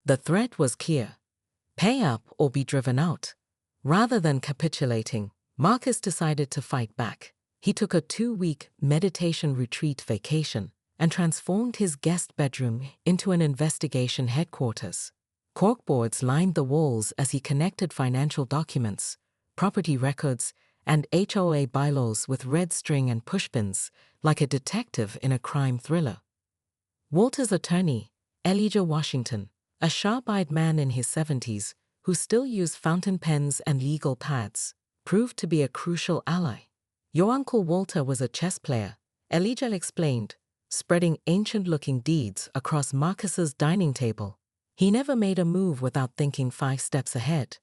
The threat was clear: pay up or be driven out. Rather than capitulating, Marcus decided to fight back. He took a 2-week meditation retreat vacation and transformed his guest bedroom into an investigation headquarters. Corkboards lined the walls as he connected financial documents, property records, and HOA bylaws with red string and pushpins, like a detective in a crime thriller. Walter's attorney, Elijah Washington, a sharp-eyed man in his 70s who still used fountain pens and legal pads, proved to be a crucial ally. "Your Uncle Walter was a chess player," Elijah explained, spreading ancient-looking deeds across Marcus's dining table. "He never made a move without thinking 5 steps ahead."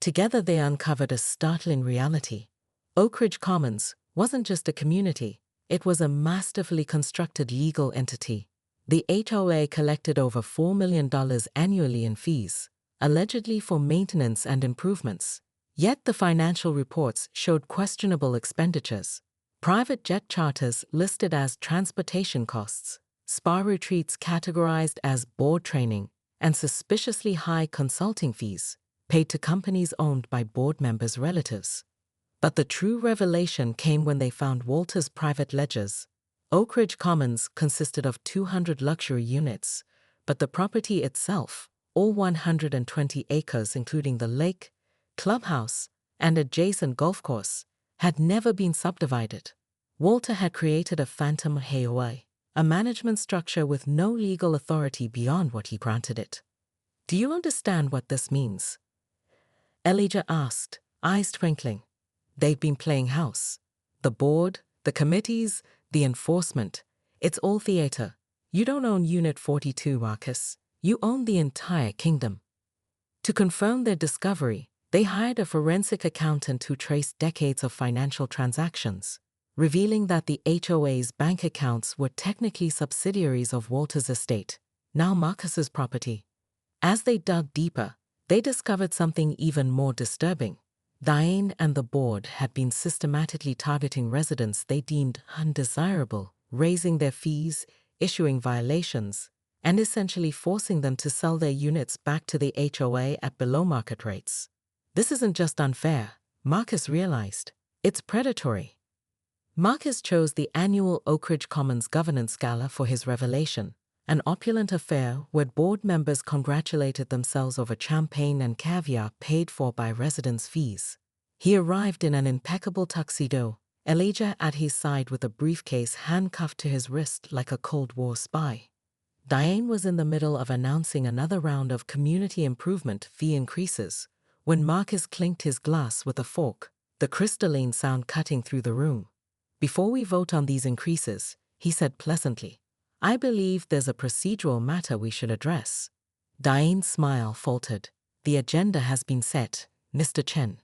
Together they uncovered a startling reality. Oak Ridge Commons wasn't just a community, it was a masterfully constructed legal entity. The HOA collected over $4 million annually in fees, allegedly for maintenance and improvements. Yet the financial reports showed questionable expenditures. Private jet charters listed as transportation costs, spa retreats categorized as board training, and suspiciously high consulting fees paid to companies owned by board members' relatives. But the true revelation came when they found Walter's private ledgers. Oak Ridge Commons consisted of 200 luxury units, but the property itself, all 120 acres including the lake, clubhouse, and adjacent golf course, had never been subdivided. Walter had created a phantom HOA, a management structure with no legal authority beyond what he granted it. "Do you understand what this means?" Elijah asked, eyes twinkling. "They've been playing house. The board, the committees, the enforcement. It's all theater. You don't own Unit 42, Marcus. You own the entire kingdom." To confirm their discovery, they hired a forensic accountant who traced decades of financial transactions, revealing that the HOA's bank accounts were technically subsidiaries of Walter's estate, now Marcus's property. As they dug deeper, they discovered something even more disturbing. Diane and the board had been systematically targeting residents they deemed undesirable, raising their fees, issuing violations, and essentially forcing them to sell their units back to the HOA at below-market rates. This isn't just unfair, Marcus realized. It's predatory. Marcus chose the annual Oak Ridge Commons Governance Gala for his revelation, an opulent affair where board members congratulated themselves over champagne and caviar paid for by residents' fees. He arrived in an impeccable tuxedo, Elijah at his side with a briefcase handcuffed to his wrist like a Cold War spy. Diane was in the middle of announcing another round of community improvement fee increases when Marcus clinked his glass with a fork, the crystalline sound cutting through the room. "Before we vote on these increases," he said pleasantly, "I believe there's a procedural matter we should address." Diane's smile faltered. "The agenda has been set, Mr. Chen."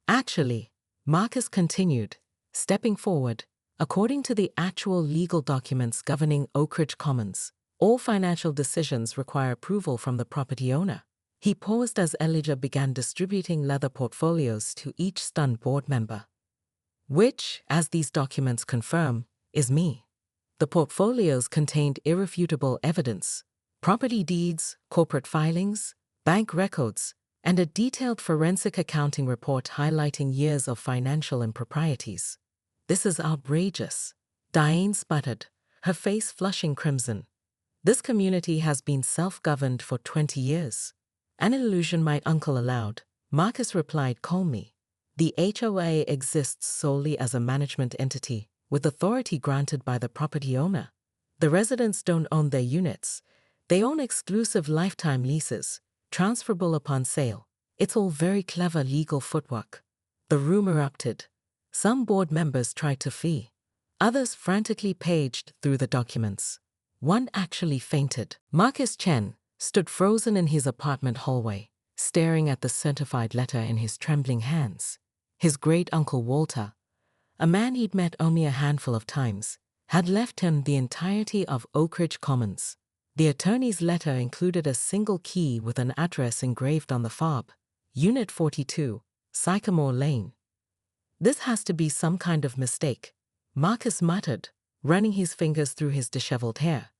"Actually," Marcus continued, stepping forward, "according to the actual legal documents governing Oak Ridge Commons, all financial decisions require approval from the property owner." He paused as Elijah began distributing leather portfolios to each stunned board member. "Which, as these documents confirm, is me." The portfolios contained irrefutable evidence: property deeds, corporate filings, bank records, and a detailed forensic accounting report highlighting years of financial improprieties. "This is outrageous," Diane sputtered, her face flushing crimson. "This community has been self-governed for 20 years. "An illusion my uncle allowed," Marcus replied calmly. "The HOA exists solely as a management entity, with authority granted by the property owner. The residents don't own their units. They own exclusive lifetime leases, transferable upon sale. It's all very clever legal footwork." The room erupted. Some board members tried to flee. Others frantically paged through the documents. One actually fainted. Marcus Chen stood frozen in his apartment hallway, staring at the certified letter in his trembling hands. His great-uncle Walter, a man he'd met only a handful of times, had left him the entirety of Oak Ridge Commons. The attorney's letter included a single key with an address engraved on the fob: Unit 42, Sycamore Lane. "This has to be some kind of mistake," Marcus muttered, running his fingers through his disheveled hair.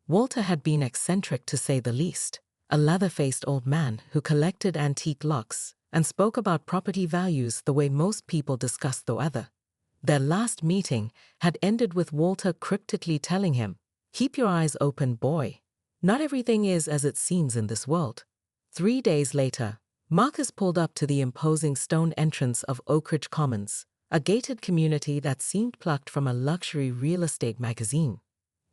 Walter had been eccentric to say the least. a leather-faced old man who collected antique locks and spoke about property values the way most people discuss the weather. Their last meeting had ended with Walter cryptically telling him, "Keep your eyes open, boy. Not everything is as it seems in this world." 3 days later, Marcus pulled up to the imposing stone entrance of Oakridge Commons, a gated community that seemed plucked from a luxury real estate magazine.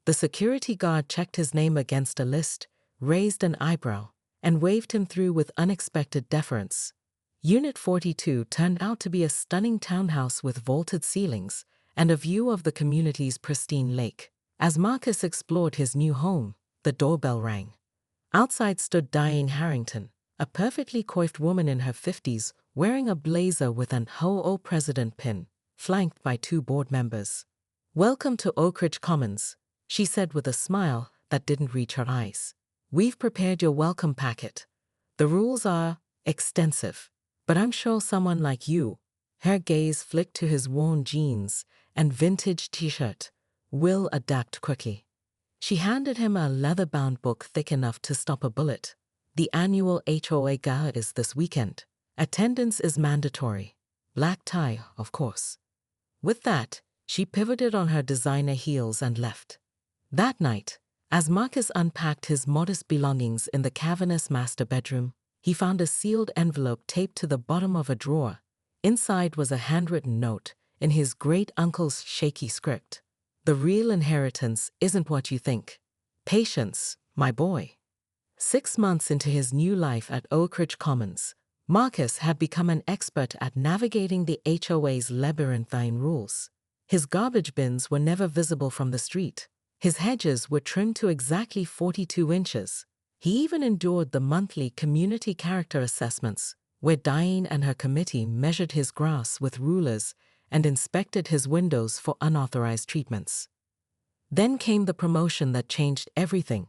The security guard checked his name against a list, raised an eyebrow, and waved him through with unexpected deference. Unit 42 turned out to be a stunning townhouse with vaulted ceilings and a view of the community's pristine lake. As Marcus explored his new home, the doorbell rang. Outside stood Diane Harrington, a perfectly coiffed woman in her 50s, wearing a blazer with an HOA president pin, flanked by 2 board members. "Welcome to Oakridge Commons," she said with a smile that didn't reach her eyes. "We've prepared your welcome packet. The rules are extensive, but I'm sure someone like you," her gaze flicked to his worn jeans and vintage t-shirt, "will adapt quickly." She handed him a leather-bound book thick enough to stop a bullet. "The annual HOA gala is this weekend. Attendance is mandatory. Black tie, of course." With that, she pivoted on her designer heels and left. That night, as Marcus unpacked his modest belongings in the cavernous master bedroom, he found a sealed envelope taped to the bottom of a drawer. Inside was a handwritten note in his great-uncle's shaky script. "The real inheritance isn't what you think. Patience, my boy." 6 months into his new life at Oakridge Commons, Marcus had become an expert at navigating the HOA's labyrinthine rules. His garbage bins were never visible from the street. His hedges were trimmed to exactly 42 inches. He even endured the monthly community character assessments, where Diane and her committee measured his grass with rulers and inspected his windows for unauthorized treatments. Then came the promotion that changed everything.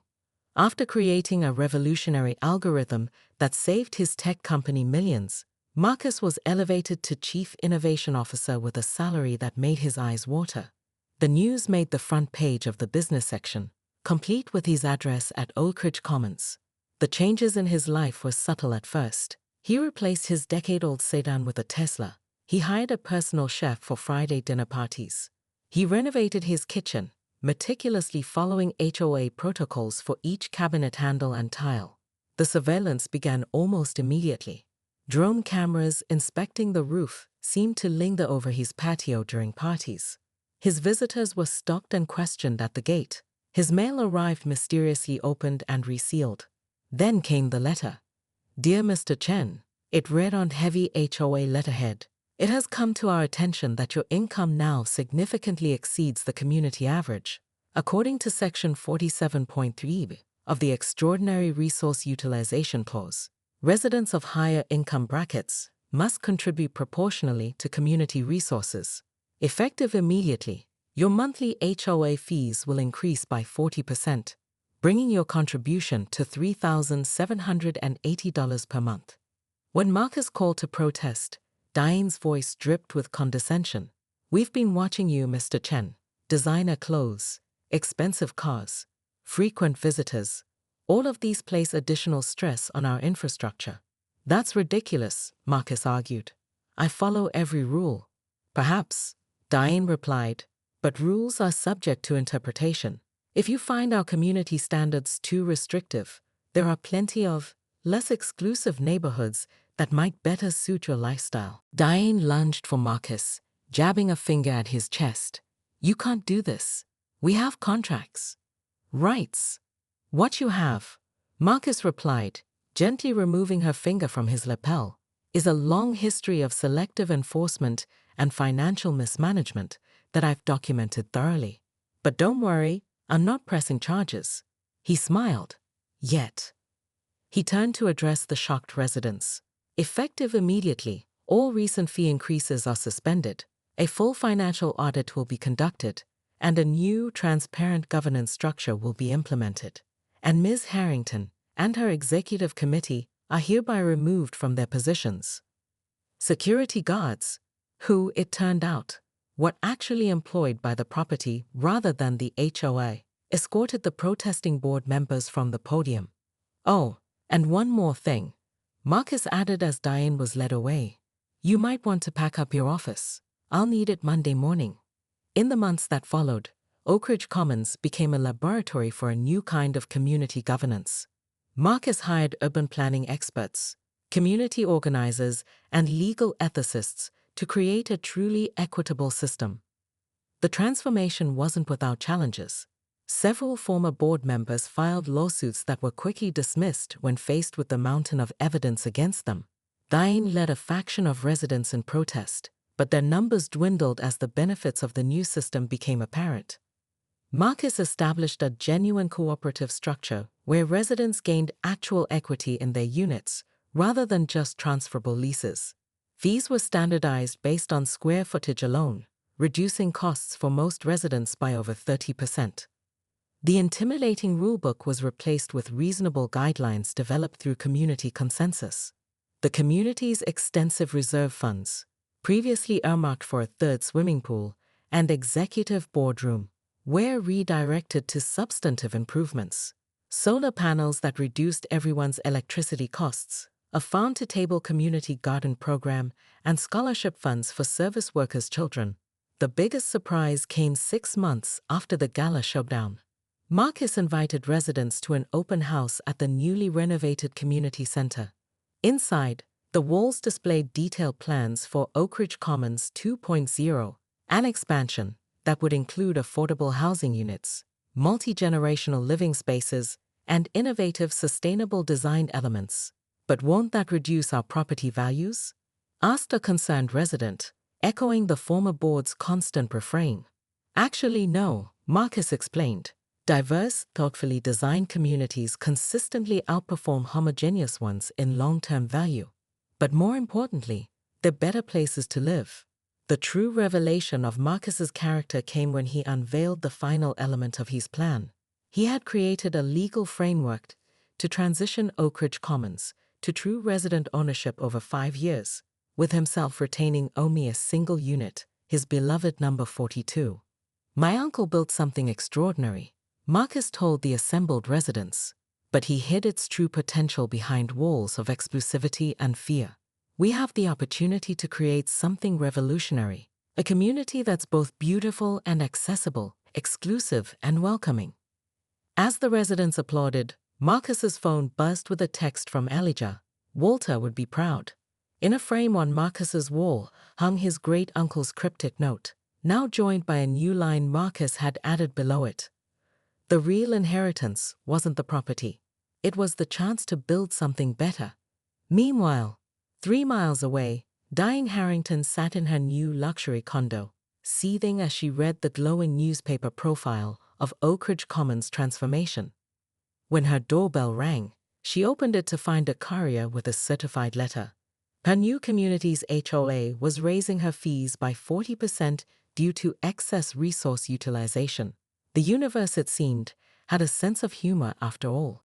After creating a revolutionary algorithm that saved his tech company millions, Marcus was elevated to Chief Innovation Officer with a salary that made his eyes water. The news made the front page of the business section, complete with his address at Oakridge Commons. The changes in his life were subtle at first. He replaced his decade-old sedan with a Tesla. He hired a personal chef for Friday dinner parties. He renovated his kitchen, meticulously following HOA protocols for each cabinet handle and tile. The surveillance began almost immediately. Drone cameras inspecting the roof seemed to linger over his patio during parties. His visitors were stopped and questioned at the gate. His mail arrived mysteriously opened and resealed. Then came the letter. "Dear Mr. Chen," it read on heavy HOA letterhead. "It has come to our attention that your income now significantly exceeds the community average. According to Section 47.3 of the Extraordinary Resource Utilization Clause, residents of higher income brackets must contribute proportionally to community resources. Effective immediately, your monthly HOA fees will increase by 40%, bringing your contribution to $3,780 per month." When Marcus called to protest, Diane's voice dripped with condescension. "We've been watching you, Mr. Chen. Designer clothes, expensive cars, frequent visitors. All of these place additional stress on our infrastructure." "That's ridiculous," Marcus argued. "I follow every rule." "Perhaps," Diane replied, "but rules are subject to interpretation. If you find our community standards too restrictive, there are plenty of less exclusive neighborhoods that might better suit your lifestyle." Diane lunged for Marcus, jabbing a finger at his chest. "You can't do this. We have contracts. Rights." "What you have," Marcus replied, gently removing her finger from his lapel, "is a long history of selective enforcement and financial mismanagement that I've documented thoroughly. But don't worry, I'm not pressing charges." He smiled. "Yet." He turned to address the shocked residents. "Effective immediately, all recent fee increases are suspended, a full financial audit will be conducted, and a new, transparent governance structure will be implemented. And Ms. Harrington and her executive committee are hereby removed from their positions." Security guards, who, it turned out, were actually employed by the property rather than the HOA, escorted the protesting board members from the podium. "Oh, And one more thing, Marcus added as Diane was led away. You might want to pack up your office. I'll need it Monday morning. In the months that followed, Oak Ridge Commons became a laboratory for a new kind of community governance. Marcus hired urban planning experts, community organizers, and legal ethicists to create a truly equitable system. The transformation wasn't without challenges. Several former board members filed lawsuits that were quickly dismissed when faced with the mountain of evidence against them. Diane led a faction of residents in protest, but their numbers dwindled as the benefits of the new system became apparent. Marcus established a genuine cooperative structure where residents gained actual equity in their units rather than just transferable leases. Fees were standardized based on square footage alone, reducing costs for most residents by over 30%. The intimidating rulebook was replaced with reasonable guidelines developed through community consensus. The community's extensive reserve funds, previously earmarked for a third swimming pool and executive boardroom, were redirected to substantive improvements. Solar panels that reduced everyone's electricity costs, a farm-to-table community garden program, and scholarship funds for service workers' children. The biggest surprise came 6 months after the gala showdown. Marcus invited residents to an open house at the newly renovated community center. Inside, the walls displayed detailed plans for Oak Ridge Commons 2.0, an expansion that would include affordable housing units, multi-generational living spaces, and innovative sustainable design elements. But won't that reduce our property values? Asked a concerned resident, echoing the former board's constant refrain. Actually, no, Marcus explained. Diverse, thoughtfully designed communities consistently outperform homogeneous ones in long-term value. But more importantly, they're better places to live. The true revelation of Marcus's character came when he unveiled the final element of his plan. He had created a legal framework to transition Oak Ridge Commons to true resident ownership over 5 years, with himself retaining only a single unit, his beloved number 42. My uncle built something extraordinary, Marcus told the assembled residents, but he hid its true potential behind walls of exclusivity and fear. We have the opportunity to create something revolutionary, a community that's both beautiful and accessible, exclusive and welcoming. As the residents applauded, Marcus's phone buzzed with a text from Elijah. Walter would be proud. In a frame on Marcus's wall hung his great-uncle's cryptic note, now joined by a new line Marcus had added below it. The real inheritance wasn't the property. It was the chance to build something better. Meanwhile, 3 miles away, Diane Harrington sat in her new luxury condo, seething as she read the glowing newspaper profile of Oak Ridge Commons transformation. When her doorbell rang, she opened it to find a courier with a certified letter. Her new community's HOA was raising her fees by 40% due to excess resource utilization. The universe, it seemed, had a sense of humor after all.